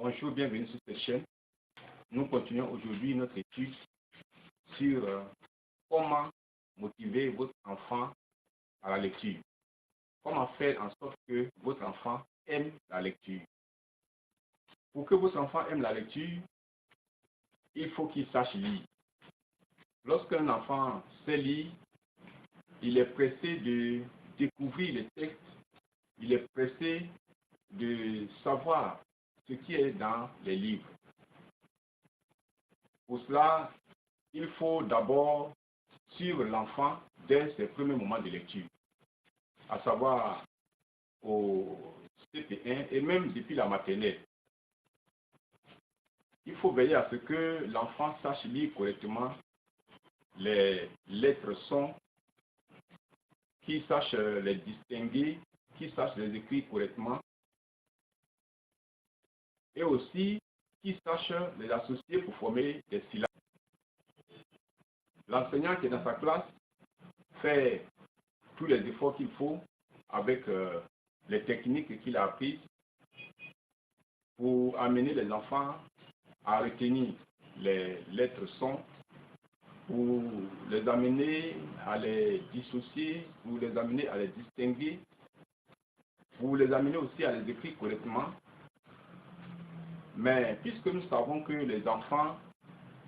Bonjour, bienvenue sur cette chaîne. Nous continuons aujourd'hui notre étude sur comment motiver votre enfant à la lecture. Comment faire en sorte que votre enfant aime la lecture. Pour que votre enfant aime la lecture, il faut qu'il sache lire. Lorsqu'un enfant sait lire, il est pressé de découvrir les textes, il est pressé de savoir ce qui est dans les livres. Pour cela, il faut d'abord suivre l'enfant dès ses premiers moments de lecture, à savoir au CP1 et même depuis la maternelle. Il faut veiller à ce que l'enfant sache lire correctement les lettres sons, qu'il sache les distinguer, qu'il sache les écrire correctement et aussi qu'il sache les associer pour former des syllabes. L'enseignant qui est dans sa classe fait tous les efforts qu'il faut avec les techniques qu'il a apprises pour amener les enfants à retenir les lettres sons, pour les amener à les dissocier, pour les amener à les distinguer, pour les amener aussi à les écrire correctement. Mais puisque nous savons que les enfants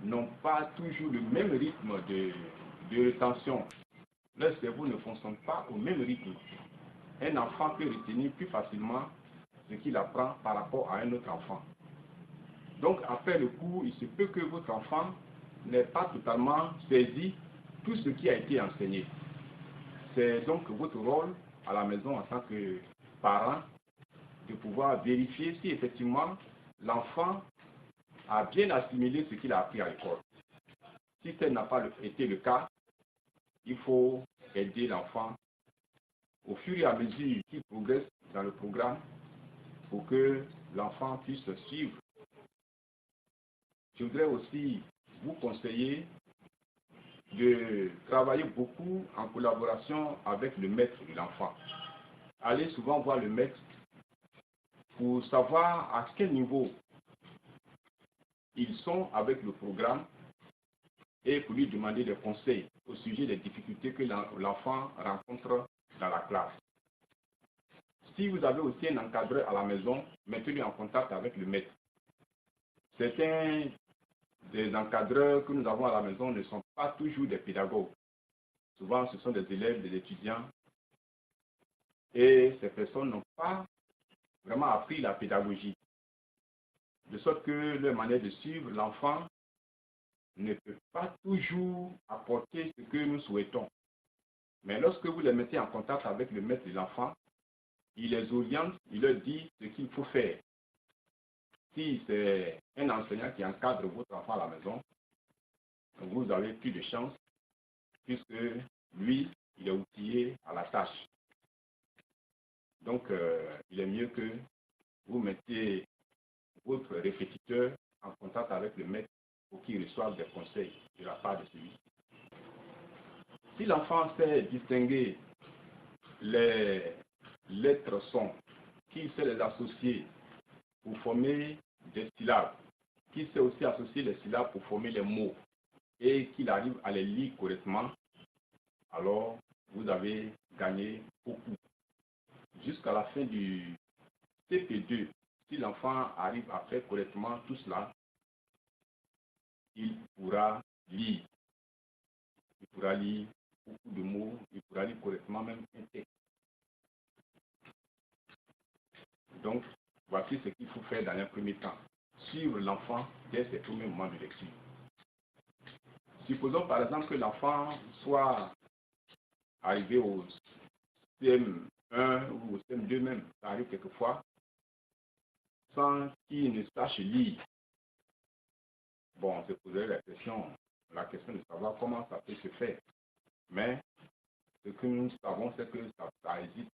n'ont pas toujours le même rythme de rétention, leur cerveau ne fonctionne pas au même rythme. Un enfant peut retenir plus facilement ce qu'il apprend par rapport à un autre enfant. Donc après le cours, il se peut que votre enfant n'ait pas totalement saisi tout ce qui a été enseigné. C'est donc votre rôle à la maison en tant que parent de pouvoir vérifier si effectivement l'enfant a bien assimilé ce qu'il a appris à l'école. Si tel n'a pas été le cas, il faut aider l'enfant au fur et à mesure qu'il progresse dans le programme pour que l'enfant puisse suivre. Je voudrais aussi vous conseiller de travailler beaucoup en collaboration avec le maître de l'enfant. Allez souvent voir le maître pour savoir à quel niveau ils sont avec le programme et pour lui demander des conseils au sujet des difficultés que l'enfant rencontre dans la classe. Si vous avez aussi un encadreur à la maison, mettez-le en contact avec le maître. Certains des encadreurs que nous avons à la maison ne sont pas toujours des pédagogues. Souvent, ce sont des élèves, des étudiants. Et ces personnes n'ont pas vraiment appris la pédagogie. De sorte que leur manière de suivre l'enfant ne peut pas toujours apporter ce que nous souhaitons. Mais lorsque vous les mettez en contact avec le maître de l'enfant, il les oriente, il leur dit ce qu'il faut faire. Si c'est un enseignant qui encadre votre enfant à la maison, vous avez plus de chance puisque lui, il est outillé à la tâche. Donc, il est mieux que vous mettiez votre répétiteur en contact avec le maître pour qu'il reçoive des conseils de la part de celui-ci. Si l'enfant sait distinguer les lettres sons, qu'il sait les associer pour former des syllabes, qu'il sait aussi associer les syllabes pour former les mots et qu'il arrive à les lire correctement, alors vous avez gagné beaucoup. Jusqu'à la fin du CP2, si l'enfant arrive à faire correctement tout cela, il pourra lire. Il pourra lire beaucoup de mots, il pourra lire correctement même un texte. Donc, voici ce qu'il faut faire dans un premier temps. Suivre l'enfant dès ses premiers moments de lecture. Supposons par exemple que l'enfant soit arrivé au CM1 ou au CM2 même, ça arrive quelquefois, sans qu'il ne sache lire. Bon, on se poserait la question de savoir comment ça peut se faire. Mais ce que nous savons, c'est que ça hésite.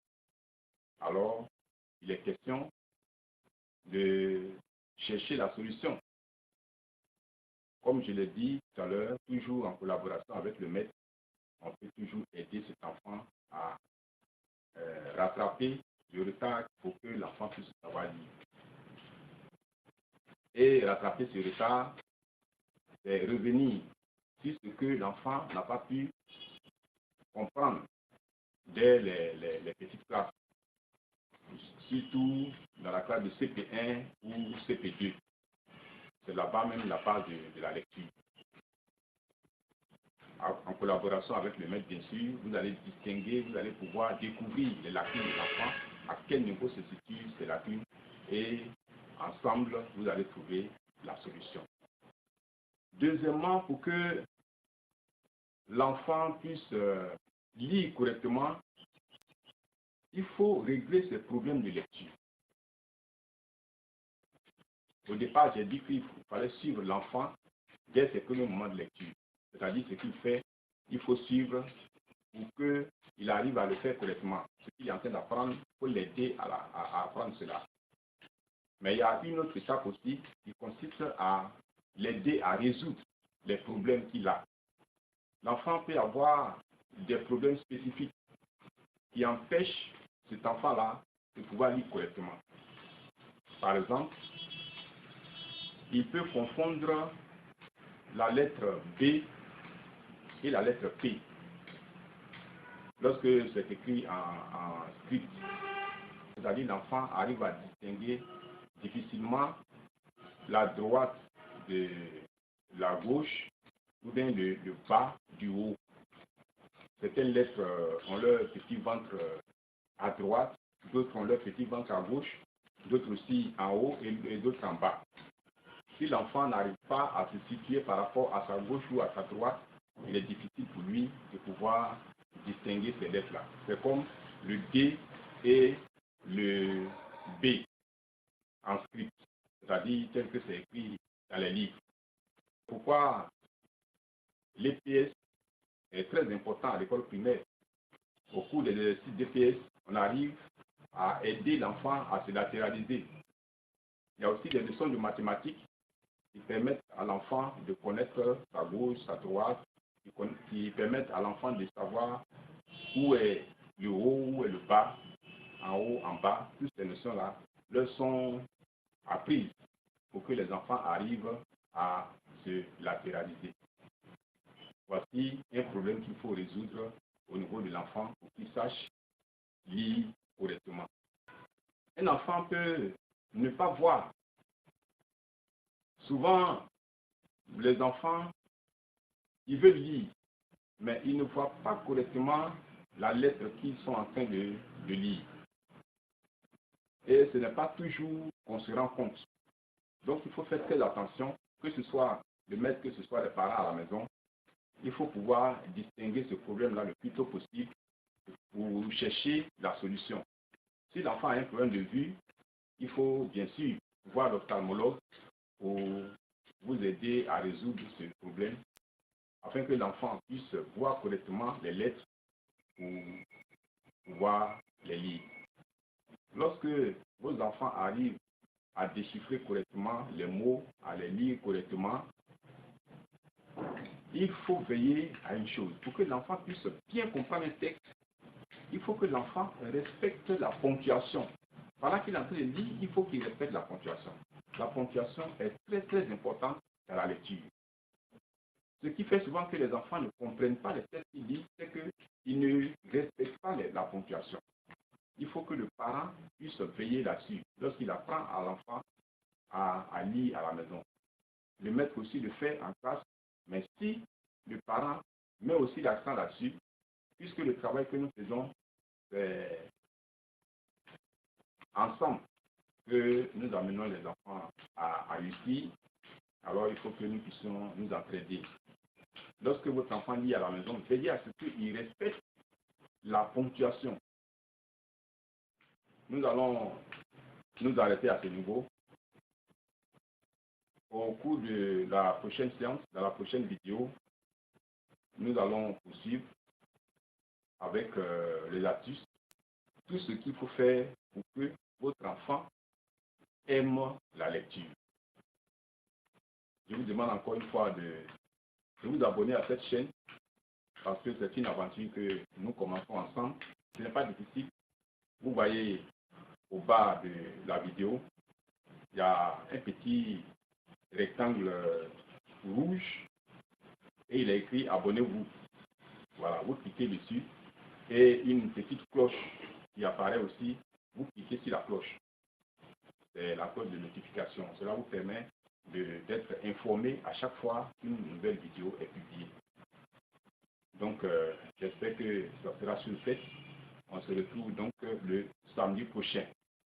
Alors, il est question de chercher la solution. Comme je l'ai dit tout à l'heure, toujours en collaboration avec le maître, on peut toujours aider cet enfant à rattraper le retard pour que l'enfant puisse savoir lire. Et rattraper ce retard, c'est revenir sur ce que l'enfant n'a pas pu comprendre dès les petites classes, surtout dans la classe de CP1 ou CP2. C'est là-bas même la base de la lecture. En collaboration avec le maître, bien sûr, vous allez distinguer, vous allez pouvoir découvrir les lacunes de l'enfant, à quel niveau se situent ces lacunes, et ensemble, vous allez trouver la solution. Deuxièmement, pour que l'enfant puisse lire correctement, il faut régler ses problèmes de lecture. Au départ, j'ai dit qu'il fallait suivre l'enfant dès ses premiers moments de lecture. C'est-à-dire ce qu'il fait, il faut suivre pour qu'il arrive à le faire correctement. Ce qu'il est en train d'apprendre, il faut l'aider à apprendre cela. Mais il y a une autre étape aussi qui consiste à l'aider à résoudre les problèmes qu'il a. L'enfant peut avoir des problèmes spécifiques qui empêchent cet enfant-là de pouvoir lire correctement. Par exemple, il peut confondre la lettre B et la lettre P lorsque c'est écrit en script. C'est-à-dire l'enfant arrive à distinguer difficilement la droite de la gauche ou bien le bas du haut. Certaines lettres ont leur petit ventre à droite, d'autres ont leur petit ventre à gauche, d'autres aussi en haut et d'autres en bas. Si l'enfant n'arrive pas à se situer par rapport à sa gauche ou à sa droite, il est difficile pour lui de pouvoir distinguer ces lettres-là. C'est comme le D et le B en script, c'est-à-dire tel que c'est écrit dans les livres. Pourquoi l'EPS est très important à l'école primaire? Au cours des exercices d'EPS, on arrive à aider l'enfant à se latéraliser. Il y a aussi des leçons de mathématiques qui permettent à l'enfant de connaître sa gauche, sa droite, qui permettent à l'enfant de savoir où est le haut, où est le bas, en haut, en bas. Toutes ces notions-là leur sont apprises pour que les enfants arrivent à se latéraliser. Voici un problème qu'il faut résoudre au niveau de l'enfant pour qu'il sache lire correctement. Un enfant peut ne pas voir. Souvent, les enfants, ils veulent lire, mais ils ne voient pas correctement la lettre qu'ils sont en train de lire. Et ce n'est pas toujours qu'on se rend compte. Donc, il faut faire très attention, que ce soit le maître, que ce soit les parents à la maison. Il faut pouvoir distinguer ce problème-là le plus tôt possible pour chercher la solution. Si l'enfant a un problème de vue, il faut bien sûr voir l'ophtalmologue pour vous aider à résoudre ce problème afin que l'enfant puisse voir correctement les lettres pour pouvoir les lire. Lorsque vos enfants arrivent à déchiffrer correctement les mots, à les lire correctement, il faut veiller à une chose. Pour que l'enfant puisse bien comprendre un texte, il faut que l'enfant respecte la ponctuation. Pendant qu'il est en train de lire, il faut qu'il respecte la ponctuation. La ponctuation est très très importante dans la lecture. Ce qui fait souvent que les enfants ne comprennent pas les textes qu'ils lisent, c'est qu'ils ne respectent pas la ponctuation. Il faut que le parent puisse veiller là-dessus lorsqu'il apprend à l'enfant à lire à la maison. Le maître aussi le fait en classe, mais si le parent met aussi l'accent là-dessus, puisque le travail que nous faisons, c'est ensemble que nous amenons les enfants à réussir, alors il faut que nous puissions nous entraider. Lorsque votre enfant lit à la maison, veillez à ce qu'il respecte la ponctuation. Nous allons nous arrêter à ce niveau. Au cours de la prochaine séance, dans la prochaine vidéo, nous allons poursuivre avec les astuces, tout ce qu'il faut faire pour que votre enfant aime la lecture. Je vous demande encore une fois de vous abonner à cette chaîne parce que c'est une aventure que nous commençons ensemble. Ce n'est pas difficile. Vous voyez au bas de la vidéo, il y a un petit rectangle rouge et il est écrit abonnez-vous. Voilà, vous cliquez dessus et une petite cloche qui apparaît aussi, vous cliquez sur la cloche. C'est la cloche de notification. Cela vous permet d'être informé à chaque fois qu'une nouvelle vidéo est publiée. Donc, j'espère que ça sera sur le fait. On se retrouve donc le samedi prochain.